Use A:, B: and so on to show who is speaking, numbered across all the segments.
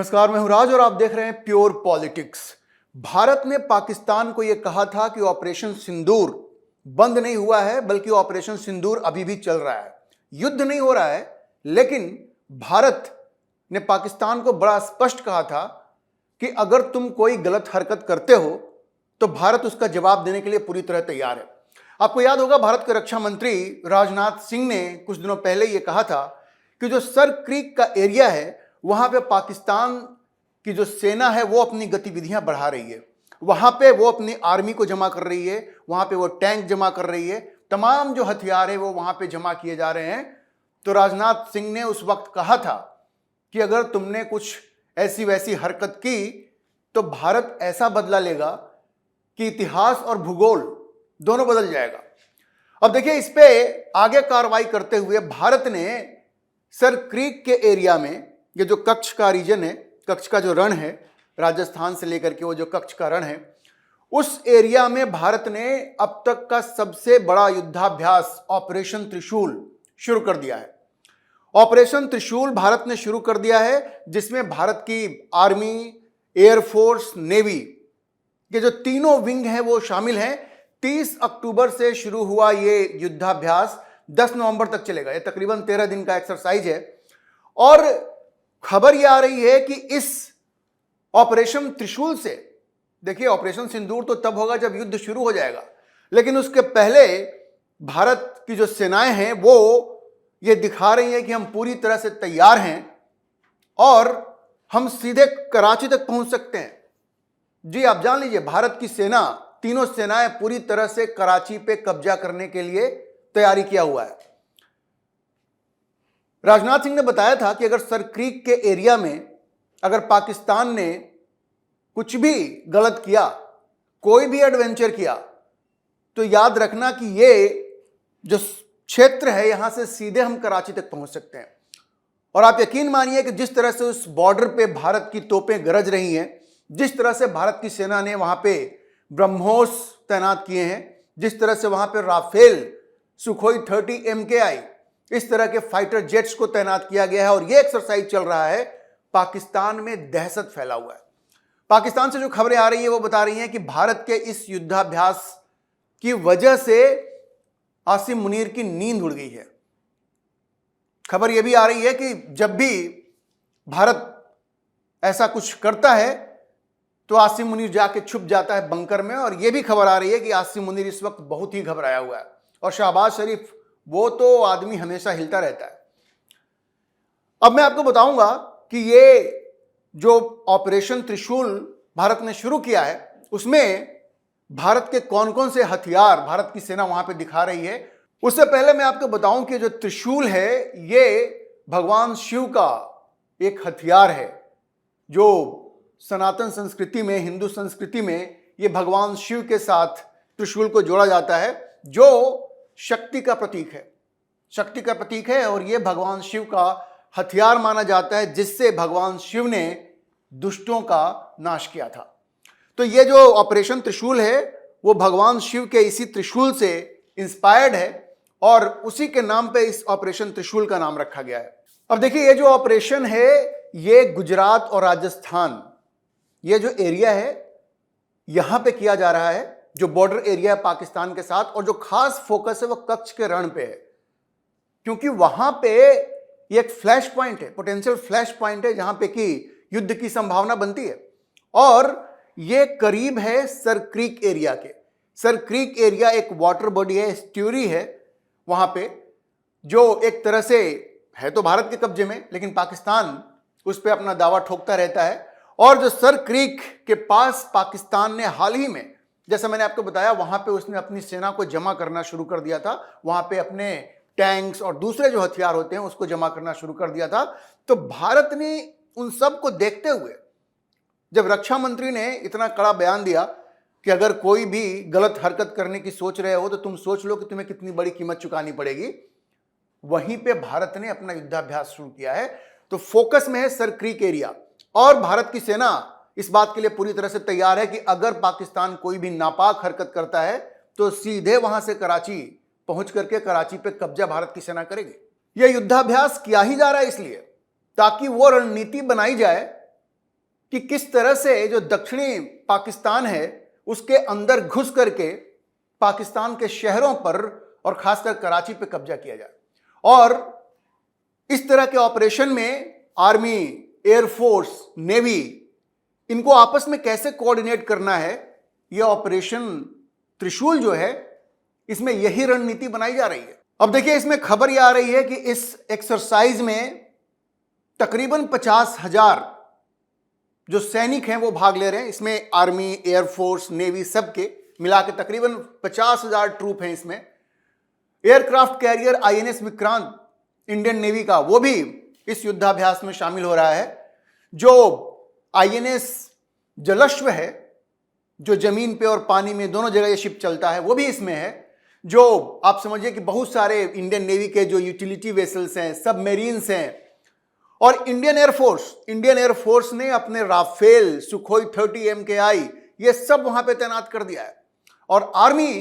A: नमस्कार, मैं हूं राज और आप देख रहे हैं प्योर पॉलिटिक्स। भारत ने पाकिस्तान को यह कहा था कि ऑपरेशन सिंदूर बंद नहीं हुआ है, बल्कि ऑपरेशन सिंदूर अभी भी चल रहा है। युद्ध नहीं हो रहा है, लेकिन भारत ने पाकिस्तान को बड़ा स्पष्ट कहा था कि अगर तुम कोई गलत हरकत करते हो तो भारत उसका जवाब देने के लिए पूरी तरह तैयार है। आपको याद होगा, भारत के रक्षा मंत्री राजनाथ सिंह ने कुछ दिनों पहले यह कहा था कि जो सर क्रीक का एरिया है वहां पे पाकिस्तान की जो सेना है वो अपनी गतिविधियां बढ़ा रही है। वहां पे वो अपनी आर्मी को जमा कर रही है, वहां पे वो टैंक जमा कर रही है, तमाम जो हथियार है वो वहां पे जमा किए जा रहे हैं। तो राजनाथ सिंह ने उस वक्त कहा था कि अगर तुमने कुछ ऐसी वैसी हरकत की तो भारत ऐसा बदला लेगा कि इतिहास और भूगोल दोनों बदल जाएगा। अब देखिए, इस पे आगे कार्रवाई करते हुए भारत ने सर क्रीक के एरिया में, ये जो कच्छ का रीजन है, कच्छ का जो रण है, राजस्थान से लेकर के वो जो कच्छ का रण है, उस एरिया में भारत ने अब तक का सबसे बड़ा युद्धाभ्यास ऑपरेशन त्रिशूल शुरू कर दिया है। ऑपरेशन त्रिशूल भारत ने शुरू कर दिया है, जिसमें भारत की आर्मी, एयरफोर्स, नेवी के जो तीनों विंग हैं वो शामिल हैं। 30 अक्टूबर से शुरू हुआ ये युद्धाभ्यास 10 नवंबर तक चलेगा। ये तकरीबन 13 दिन का एक्सरसाइज है। और खबर यह आ रही है कि इस ऑपरेशन त्रिशूल से, देखिए ऑपरेशन सिंदूर तो तब होगा जब युद्ध शुरू हो जाएगा, लेकिन उसके पहले भारत की जो सेनाएं हैं वो ये दिखा रही हैं कि हम पूरी तरह से तैयार हैं और हम सीधे कराची तक पहुंच सकते हैं। जी, आप जान लीजिए, भारत की सेना, तीनों सेनाएं पूरी तरह से कराची पे कब्जा करने के लिए तैयारी किया हुआ है। राजनाथ सिंह ने बताया था कि अगर सर क्रीक के एरिया में अगर पाकिस्तान ने कुछ भी गलत किया, कोई भी एडवेंचर किया, तो याद रखना कि ये जो क्षेत्र है यहां से सीधे हम कराची तक पहुंच सकते हैं। और आप यकीन मानिए कि जिस तरह से उस बॉर्डर पे भारत की तोपें गरज रही हैं, जिस तरह से भारत की सेना ने वहां पे ब्रह्मोस तैनात किए हैं, जिस तरह से वहां पे राफेल, सुखोई 30 MKI, इस तरह के फाइटर जेट्स को तैनात किया गया है और यह एक्सरसाइज चल रहा है, पाकिस्तान में दहशत फैला हुआ है। पाकिस्तान से जो खबरें आ रही है वो बता रही हैं कि भारत के इस युद्धाभ्यास की वजह से आसिम मुनीर की नींद उड़ गई है। खबर यह भी आ रही है कि जब भी भारत ऐसा कुछ करता है तो आसिम मुनीर जाके छुप जाता है बंकर में। और यह भी खबर आ रही है कि आसिम मुनीर इस वक्त बहुत ही घबराया हुआ है। और शहबाज शरीफ, वो तो आदमी हमेशा हिलता रहता है। अब मैं आपको बताऊंगा कि ये जो ऑपरेशन त्रिशूल भारत ने शुरू किया है, उसमें भारत के कौन कौन से हथियार भारत की सेना वहां पे दिखा रही है। उससे पहले मैं आपको बताऊं कि जो त्रिशूल है ये भगवान शिव का एक हथियार है। जो सनातन संस्कृति में, हिंदू संस्कृति में, ये भगवान शिव के साथ त्रिशूल को जोड़ा जाता है, जो शक्ति का प्रतीक है। शक्ति का प्रतीक है और यह भगवान शिव का हथियार माना जाता है, जिससे भगवान शिव ने दुष्टों का नाश किया था। तो यह जो ऑपरेशन त्रिशूल है वो भगवान शिव के इसी त्रिशूल से इंस्पायर्ड है और उसी के नाम पे इस ऑपरेशन त्रिशूल का नाम रखा गया है। अब देखिए, ये जो ऑपरेशन है ये गुजरात और राजस्थान, ये जो एरिया है यहां पे किया जा रहा है, जो बॉर्डर एरिया है पाकिस्तान के साथ। और जो खास फोकस है वो कच्छ के रण पे है, क्योंकि वहां पे ये एक फ्लैश पॉइंट है, पोटेंशियल फ्लैश पॉइंट है, जहां पे कि युद्ध की संभावना बनती है। और ये करीब है सर क्रीक एरिया के। सर क्रीक एरिया एक वाटर बॉडी है, एस्ट्यूरी है वहां पे, जो एक तरह से है तो भारत के कब्जे में, लेकिन पाकिस्तान उस पर अपना दावा ठोकता रहता है। और जो सर क्रीक के पास पाकिस्तान ने हाल ही में, जैसा मैंने आपको बताया, वहां पे उसने अपनी सेना को जमा करना शुरू कर दिया था। वहां पे अपने टैंक्स और दूसरे जो हथियार होते हैं उसको जमा करना शुरू कर दिया था। तो भारत ने उन सब को देखते हुए, जब रक्षा मंत्री ने इतना कड़ा बयान दिया कि अगर कोई भी गलत हरकत करने की सोच रहे हो तो तुम सोच लो कि तुम्हें कितनी बड़ी कीमत चुकानी पड़ेगी, वहीं पे भारत ने अपना युद्धाभ्यास शुरू किया है। तो फोकस में है सर क्रीक एरिया। और भारत की सेना इस बात के लिए पूरी तरह से तैयार है कि अगर पाकिस्तान कोई भी नापाक हरकत करता है तो सीधे वहां से कराची पहुंच करके कराची पे कब्जा भारत की सेना करेगी। यह युद्धाभ्यास किया ही जा रहा है इसलिए ताकि वो रणनीति बनाई जाए कि किस तरह से जो दक्षिणी पाकिस्तान है उसके अंदर घुस करके पाकिस्तान के शहरों पर और खासकर कराची पे कब्जा किया जाए। और इस तरह के ऑपरेशन में आर्मी, एयरफोर्स, नेवी, इनको आपस में कैसे कोऑर्डिनेट करना है, यह ऑपरेशन त्रिशूल जो है इसमें यही रणनीति बनाई जा रही है। अब देखिए, इसमें खबर यह आ रही है कि इस एक्सरसाइज में तकरीबन 50,000 जो सैनिक हैं वो भाग ले रहे हैं। इसमें आर्मी, एयरफोर्स, नेवी सबके मिला के तकरीबन 50,000 ट्रूप हैं। इसमें aircraft carrier INS Vikrant Indian navy का, वो भी इस युद्धाभ्यास में शामिल हो रहा है। जो आईएनएस जलश्व है, जो जमीन पे और पानी में दोनों जगह ये शिप चलता है, वो भी इसमें है। जो आप समझिए कि बहुत सारे इंडियन नेवी के जो यूटिलिटी वेसल्स हैं, सबमरीन्स हैं, और इंडियन एयरफोर्स ने अपने राफेल, सुखोई 30 MKI ये सब वहां पे तैनात कर दिया है। और आर्मी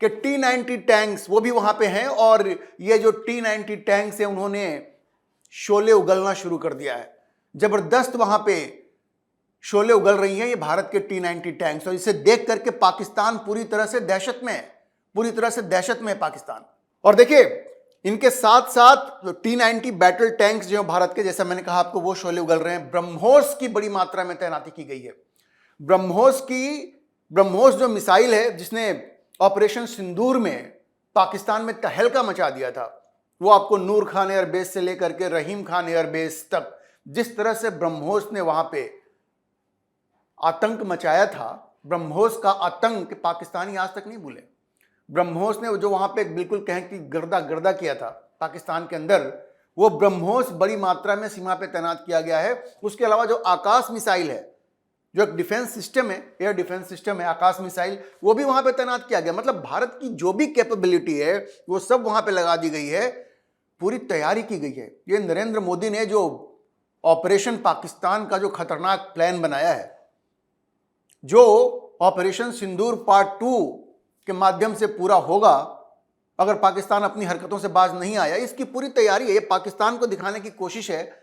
A: के T-90 टैंक्स वो भी वहां पे हैं। और ये जो T-90 टैंक्स हैं उन्होंने शोले उगलना शुरू कर दिया है। जबरदस्त वहां पे शोले उगल रही हैं ये भारत के T-90 टैंक्स। और इसे देख करके पाकिस्तान पूरी तरह से दहशत में है, पाकिस्तान। और देखिए, इनके साथ साथ T-90 बैटल टैंक्स जो भारत के, जैसा मैंने कहा आपको, वो शोले उगल रहे हैं। ब्रह्मोस की बड़ी मात्रा में तैनाती की गई है। ब्रह्मोस जो मिसाइल है जिसने ऑपरेशन सिंदूर में पाकिस्तान में तहलका मचा दिया था, वो आपको नूर खान एयरबेस से लेकर के रहीम खान एयरबेस तक जिस तरह से ब्रह्मोस ने वहां पे आतंक मचाया था, ब्रह्मोस का आतंक पाकिस्तानी आज तक नहीं भूले। ब्रह्मोस ने जो वहां पे बिल्कुल कहें कि गर्दा किया था पाकिस्तान के अंदर, वो ब्रह्मोस बड़ी मात्रा में सीमा पे तैनात किया गया है। उसके अलावा जो आकाश मिसाइल है, जो एक डिफेंस सिस्टम है, एयर डिफेंस सिस्टम है, आकाश मिसाइल, वो भी वहां पे तैनात किया गया। मतलब भारत की जो भी कैपेबिलिटी है वो सब वहां पे लगा दी गई है, पूरी तैयारी की गई है। ये नरेंद्र मोदी ने जो ऑपरेशन पाकिस्तान का जो खतरनाक प्लान बनाया है, जो ऑपरेशन सिंदूर पार्ट 2 के माध्यम से पूरा होगा अगर पाकिस्तान अपनी हरकतों से बाज नहीं आया, इसकी पूरी तैयारी है। ये पाकिस्तान को दिखाने की कोशिश है,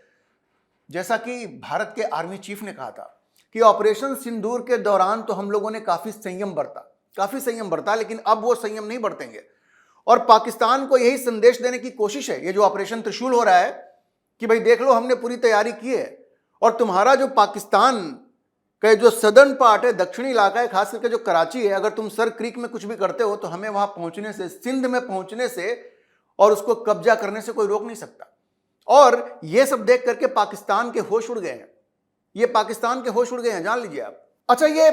A: जैसा कि भारत के आर्मी चीफ ने कहा था कि ऑपरेशन सिंदूर के दौरान तो हम लोगों ने काफी संयम बरता, लेकिन अब वो संयम नहीं बरतेंगे। और पाकिस्तान को यही संदेश देने की कोशिश है ये जो ऑपरेशन त्रिशूल हो रहा है, कि भाई देख लो, हमने पूरी तैयारी की है। और तुम्हारा जो पाकिस्तान का जो सदर्न पार्ट है, दक्षिणी इलाका है, खास करके जो कराची है, अगर तुम सर क्रीक में कुछ भी करते हो तो हमें वहां पहुंचने से, सिंध में पहुंचने से और उसको कब्जा करने से कोई रोक नहीं सकता। और ये सब देख करके पाकिस्तान के होश उड़ गए हैं, जान लीजिए आप। अच्छा, ये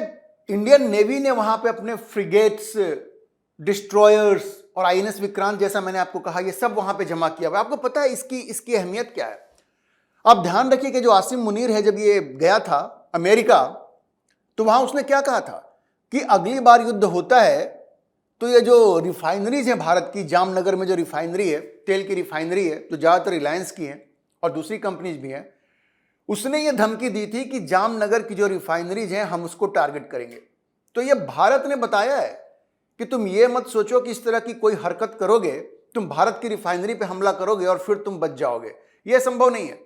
A: इंडियन नेवी ने वहां पे अपने फ्रिगेट्स, डिस्ट्रॉयर्स और आईएनएस विक्रांत, जैसा मैंने आपको कहा, ये सब वहां पे जमा किया हुआ है। आपको पता है इसकी अहमियत क्या है? आप ध्यान रखिए कि जो आसिम मुनीर है, जब ये गया था अमेरिका, तो वहां उसने क्या कहा था कि अगली बार युद्ध होता है तो ये जो रिफाइनरीज हैं भारत की, जामनगर में जो रिफाइनरी है, तेल की रिफाइनरी है, जो ज्यादातर रिलायंस की है और दूसरी कंपनीज भी हैं, उसने ये धमकी दी थी कि जामनगर की जो रिफाइनरीज हैं हम उसको टारगेट करेंगे। तो ये भारत ने बताया है कि तुम ये मत सोचो कि इस तरह की कोई हरकत करोगे, तुम भारत की रिफाइनरी पे हमला करोगे और फिर तुम बच जाओगे, यह संभव नहीं है।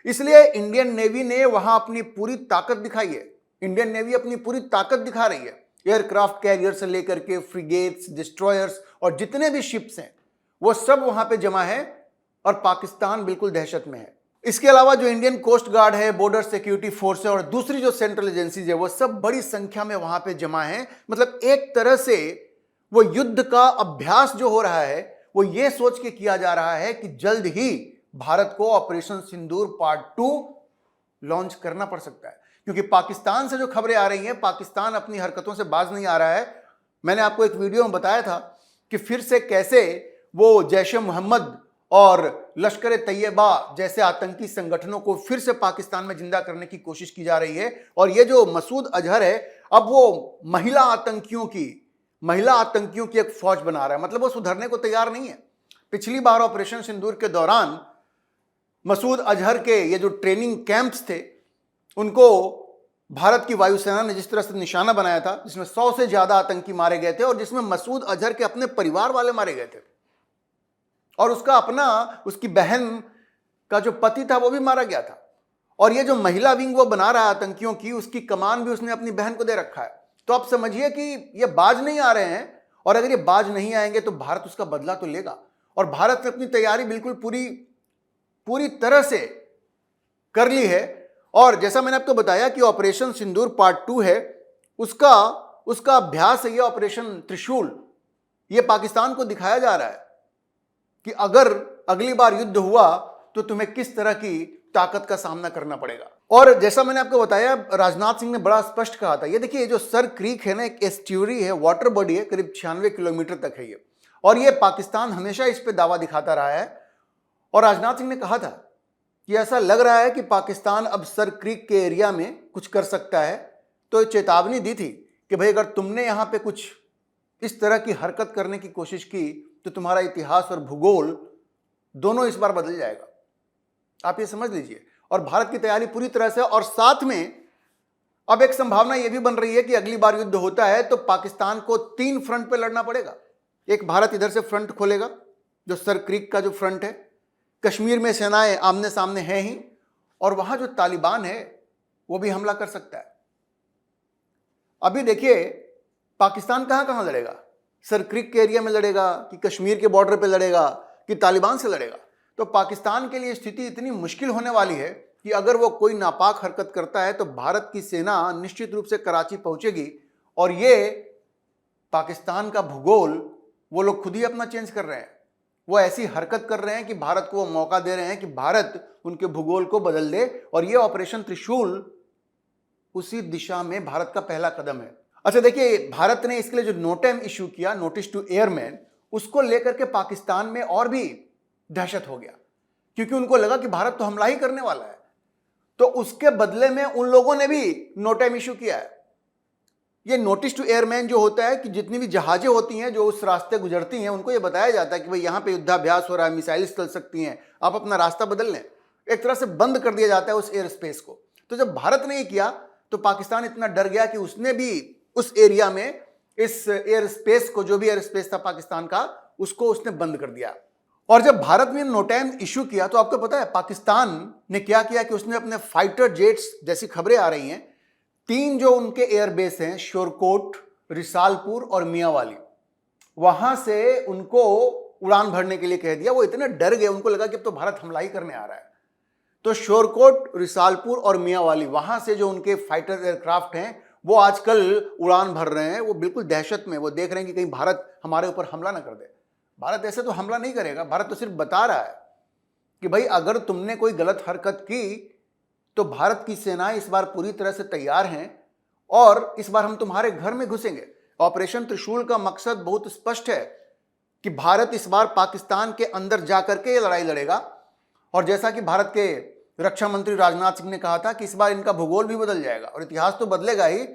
A: इसलिए इंडियन नेवी ने वहां अपनी पूरी ताकत दिखाई है। इंडियन नेवी अपनी पूरी ताकत दिखा रही है। एयरक्राफ्ट कैरियर से लेकर के फ्रिगेट्स, डिस्ट्रॉयर्स और जितने भी शिप्स हैं वो सब वहां पे जमा है और पाकिस्तान बिल्कुल दहशत में है। इसके अलावा जो इंडियन कोस्ट गार्ड है, बॉर्डर सिक्योरिटी फोर्स है और दूसरी जो सेंट्रल एजेंसीज है, वो सब बड़ी संख्या में वहां पे जमा है। मतलब एक तरह से वो युद्ध का अभ्यास जो हो रहा है वो ये सोच के किया जा रहा है कि जल्द ही भारत को ऑपरेशन सिंदूर पार्ट 2 लॉन्च करना पड़ सकता है। क्योंकि पाकिस्तान से जो खबरें आ रही हैं, पाकिस्तान अपनी हरकतों से बाज नहीं आ रहा है। मैंने आपको एक वीडियो में बताया था कि फिर से कैसे वो जैश-ए मोहम्मद और लश्कर तैयबा जैसे आतंकी संगठनों को फिर से पाकिस्तान में जिंदा करने की कोशिश की जा रही है। और ये जो मसूद अजहर है, अब वो महिला आतंकियों की एक फौज बना रहा है। मतलब वो सुधरने को तैयार नहीं है। पिछली बार ऑपरेशन सिंदूर के दौरान मसूद अजहर के ये जो ट्रेनिंग कैंप्स थे, उनको भारत की वायुसेना ने जिस तरह से निशाना बनाया था, जिसमें 100 से ज्यादा आतंकी मारे गए थे और जिसमें मसूद अजहर के अपने परिवार वाले मारे गए थे और उसकी बहन का जो पति था वो भी मारा गया था। और ये जो महिला विंग वो बना रहा है आतंकियों की, उसकी कमान भी उसने अपनी बहन को दे रखा है। तो आप समझिए कि ये बाज नहीं आ रहे हैं, और अगर ये बाज नहीं आएंगे तो भारत उसका बदला तो लेगा। और भारत ने अपनी तैयारी बिल्कुल पूरी तरह से कर ली है। और जैसा मैंने आपको बताया कि ऑपरेशन सिंदूर पार्ट 2 है, उसका अभ्यास है ये ऑपरेशन त्रिशूल। ये पाकिस्तान को दिखाया जा रहा है कि अगर अगली बार युद्ध हुआ तो तुम्हें किस तरह की ताकत का सामना करना पड़ेगा। और जैसा मैंने आपको बताया, राजनाथ सिंह ने बड़ा स्पष्ट कहा था, ये देखिए ये जो सर क्रीक है ना, एक एस्ट्यूरी है, वाटर बॉडी है, करीब 96 किलोमीटर तक है ये, और ये पाकिस्तान हमेशा इस पे दावा दिखाता रहा है। और राजनाथ सिंह ने कहा था कि ऐसा लग रहा है कि पाकिस्तान अब सर क्रीक के एरिया में कुछ कर सकता है। तो चेतावनी दी थी कि भाई अगर तुमने यहां पे कुछ इस तरह की हरकत करने की कोशिश की तो तुम्हारा इतिहास और भूगोल दोनों इस बार बदल जाएगा, आप ये समझ लीजिए। और भारत की तैयारी पूरी तरह से, और साथ में अब एक संभावना यह भी बन रही है कि अगली बार युद्ध होता है तो पाकिस्तान को 3 फ्रंट पे लड़ना पड़ेगा। एक, भारत इधर से फ्रंट खोलेगा, जो सर क्रीक का जो फ्रंट है, कश्मीर में सेनाएं आमने सामने हैं ही, और वहां जो तालिबान है वो भी हमला कर सकता है। अभी देखिए पाकिस्तान कहां कहां लड़ेगा, सर क्रीक के एरिया में लड़ेगा कि कश्मीर के बॉर्डर पे लड़ेगा कि तालिबान से लड़ेगा। तो पाकिस्तान के लिए स्थिति इतनी मुश्किल होने वाली है कि अगर वो कोई नापाक हरकत करता है तो भारत की सेना निश्चित रूप से कराची पहुंचेगी, और ये पाकिस्तान का भूगोल वो लोग खुद ही अपना चेंज कर रहे हैं। वो ऐसी हरकत कर रहे हैं कि भारत को वो मौका दे रहे हैं कि भारत उनके भूगोल को बदल दे, और ये ऑपरेशन त्रिशूल उसी दिशा में भारत का पहला कदम है। अच्छा देखिए, भारत ने इसके लिए जो नोटेम इशू किया, नोटिस टू एयरमैन, उसको लेकर के पाकिस्तान में और भी दहशत हो गया, क्योंकि उनको लगा कि भारत तो हमला ही करने वाला है। तो उसके बदले में उन लोगों ने भी नोटेम इशू किया है। ये नोटिस टू एयरमैन जो होता है कि जितनी भी जहाजें होती हैं जो उस रास्ते गुजरती हैं, उनको ये बताया जाता है कि भाई यहाँ पे युद्धाभ्यास हो रहा है, मिसाइल्स चल सकती हैं, आप अपना रास्ता बदल लें। एक तरह से बंद कर दिया जाता है उस एयर स्पेस को। तो जब भारत ने ये किया तो पाकिस्तान इतना डर गया कि उसने भी उस एरिया में इस एयर स्पेस को, जो भी एयर स्पेस था पाकिस्तान का, उसको उसने बंद कर दिया। और जब भारत ने नोटेम इशू किया तो आपको पता है पाकिस्तान ने क्या किया कि उसने अपने फाइटर जेट्स, जैसी खबरें आ रही हैं, 3 जो उनके एयरबेस हैं, श्योरकोट, रिसालपुर और मियांवाली, वहां से उनको उड़ान भरने के लिए कह दिया। वो इतने डर गए, उनको लगा कि अब तो भारत हमला ही करने आ रहा है। तो श्योरकोट, रिसालपुर और मियांवाली, वहां से जो उनके फाइटर एयरक्राफ्ट हैं वो आजकल उड़ान भर रहे हैं। वो बिल्कुल दहशत में, वो देख रहे हैं कि कहीं भारत हमारे ऊपर हमला ना कर दे। भारत ऐसे तो हमला नहीं करेगा, भारत तो सिर्फ बता रहा है कि भाई अगर तुमने कोई गलत हरकत की तो भारत की सेनाएं इस बार पूरी तरह से तैयार हैं, और इस बार हम तुम्हारे घर में घुसेंगे। ऑपरेशन त्रिशूल का मकसद बहुत स्पष्ट है कि भारत इस बार पाकिस्तान के अंदर जाकर के ये लड़ाई लड़ेगा। और जैसा कि भारत के रक्षा मंत्री राजनाथ सिंह ने कहा था कि इस बार इनका भूगोल भी बदल जाएगा, और इतिहास तो बदलेगा ही।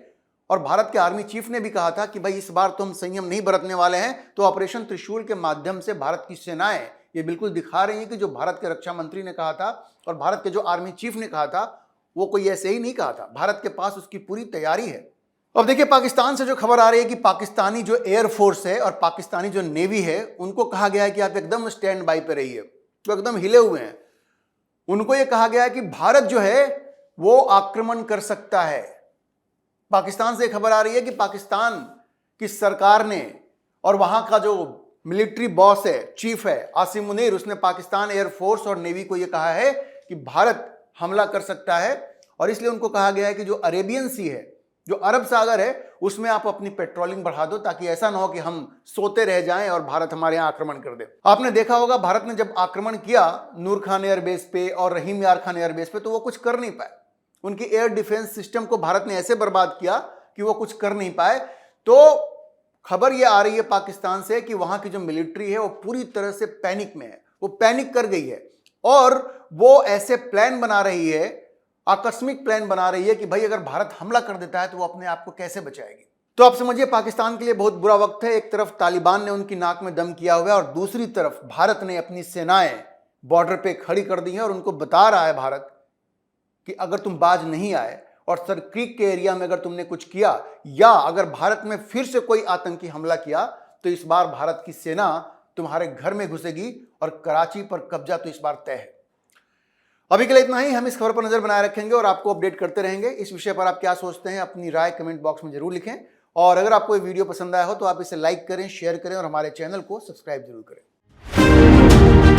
A: और भारत के आर्मी चीफ ने भी कहा था कि भाई इस बार तो हम संयम नहीं बरतने वाले हैं। तो ऑपरेशन त्रिशूल के माध्यम से भारत की सेनाएं ये बिल्कुल दिखा रही हैं कि जो भारत के रक्षा मंत्री ने कहा था और भारत के जो आर्मी चीफ ने कहा था, वो कोई ऐसे ही नहीं कहा था। भारत के पास उसकी पूरी तैयारी है। अब देखिए पाकिस्तान से जो खबर आ रही है कि पाकिस्तानी जो एयरफोर्स है और पाकिस्तानी जो नेवी है, उनको कहा गया है कि आप एकदम स्टैंड बाई पे रहिए, तो एकदम हिले हुए हैं। उनको यह कहा गया है कि भारत जो है वो आक्रमण कर सकता है। पाकिस्तान से खबर आ रही है कि पाकिस्तान की सरकार ने, और वहां का जो मिलिट्री बॉस है, चीफ है आसिम मुनीर, उसने पाकिस्तान एयरफोर्स और नेवी को यह कहा है कि भारत हमला कर सकता है। और इसलिए उनको कहा गया है कि जो अरेबियन सी है, जो अरब सागर है, उसमें आप अपनी पेट्रोलिंग बढ़ा दो, ताकि ऐसा ना हो कि हम सोते रह जाएं और भारत हमारे यहां आक्रमण कर दे। आपने देखा होगा भारत ने जब आक्रमण किया नूर खान एयरबेस पे और रहीम यार खान एयरबेस पे, तो वो कुछ कर नहीं पाए। उनकी एयर डिफेंस सिस्टम को भारत ने ऐसे बर्बाद किया कि वो कुछ कर नहीं पाए। तो खबर ये आ रही है पाकिस्तान से कि वहां की जो मिलिट्री है वो पूरी तरह से पैनिक में है, वो पैनिक कर गई है, और वो ऐसे प्लान बना रही है, आकस्मिक प्लान बना रही है कि भाई अगर भारत हमला कर देता है तो वो अपने आप को कैसे बचाएगी। तो आप समझिए पाकिस्तान के लिए बहुत बुरा वक्त है। एक तरफ तालिबान ने उनकी नाक में दम किया हुआ है, और दूसरी तरफ भारत ने अपनी सेनाएं बॉर्डर पे खड़ी कर दी हैं, और उनको बता रहा है भारत कि अगर तुम बाज नहीं आए और सर क्रीक के एरिया में अगर तुमने कुछ किया, या अगर भारत में फिर से कोई आतंकी हमला किया, तो इस बार भारत की सेना तुम्हारे घर में घुसेगी और कराची पर कब्जा तो इस बार तय है। अभी के लिए इतना ही। हम इस खबर पर नजर बनाए रखेंगे और आपको अपडेट करते रहेंगे। इस विषय पर आप क्या सोचते हैं अपनी राय कमेंट बॉक्स में जरूर लिखें, और अगर आपको ये वीडियो पसंद आया हो तो आप इसे लाइक करें, शेयर करें और हमारे चैनल को सब्सक्राइब जरूर करें।